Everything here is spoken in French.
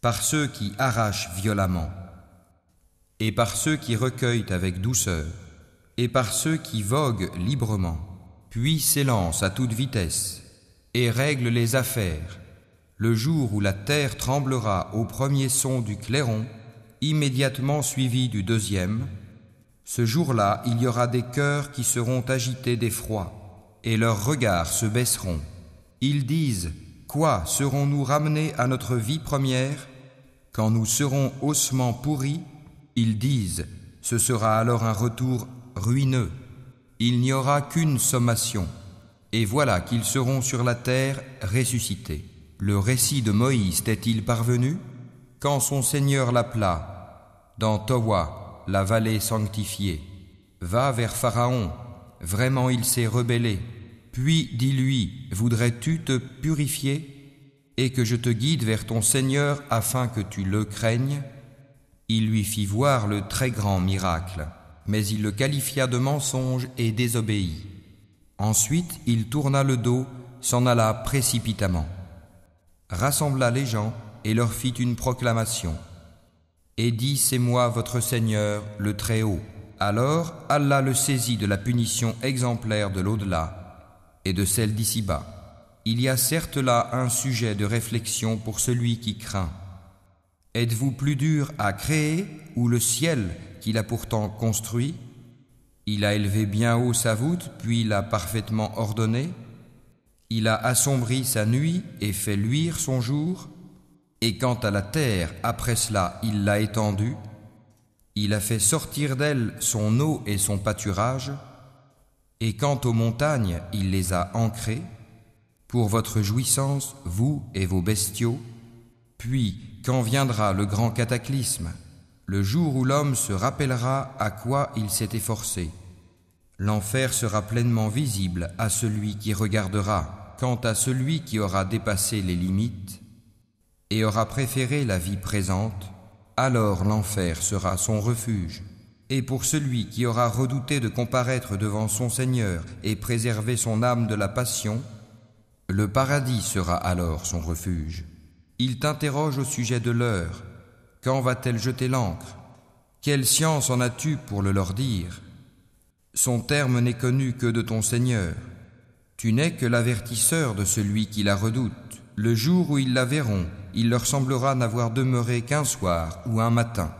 par ceux qui arrachent violemment, et par ceux qui recueillent avec douceur, et par ceux qui voguent librement, puis s'élancent à toute vitesse, et règlent les affaires, le jour où la terre tremblera au premier son du clairon, immédiatement suivi du deuxième. Ce jour-là, il y aura des cœurs qui seront agités d'effroi, et leurs regards se baisseront. Ils disent: quoi, serons-nous ramenés à notre vie première? Quand nous serons ossements pourris, ils disent: ce sera alors un retour ruineux. Il n'y aura qu'une sommation, et voilà qu'ils seront sur la terre ressuscités. Le récit de Moïse t'est-il parvenu? Quand son Seigneur l'appela, dans Towa, la vallée sanctifiée: va vers Pharaon, vraiment il s'est rebellé. Puis dis-lui: voudrais-tu te purifier et que je te guide vers ton Seigneur afin que tu le craignes? Il lui fit voir le très grand miracle, mais il le qualifia de mensonge et désobéit. Ensuite, il tourna le dos, s'en alla précipitamment, rassembla les gens et leur fit une proclamation, et dit: c'est moi votre Seigneur, le Très-Haut. Alors Allah le saisit de la punition exemplaire de l'au-delà et de celle d'ici-bas. Il y a certes là un sujet de réflexion pour celui qui craint. Êtes-vous plus dur à créer ou le ciel qu'il a pourtant construit? Il a élevé bien haut sa voûte, puis l'a parfaitement ordonnée. Il a assombri sa nuit et fait luire son jour. Et quant à la terre, après cela, il l'a étendue. Il a fait sortir d'elle son eau et son pâturage. Et quant aux montagnes, il les a ancrées, pour votre jouissance, vous et vos bestiaux. Puis, quand viendra le grand cataclysme, le jour où l'homme se rappellera à quoi il s'est efforcé, l'enfer sera pleinement visible à celui qui regardera. Quant à celui qui aura dépassé les limites et aura préféré la vie présente, alors l'enfer sera son refuge. Et pour celui qui aura redouté de comparaître devant son Seigneur et préserver son âme de la passion, le paradis sera alors son refuge. Il t'interroge au sujet de l'heure. Quand va-t-elle jeter l'ancre? Quelle science en as-tu pour le leur dire? Son terme n'est connu que de ton Seigneur. Tu n'es que l'avertisseur de celui qui la redoute. Le jour où ils la verront, il leur semblera n'avoir demeuré qu'un soir ou un matin.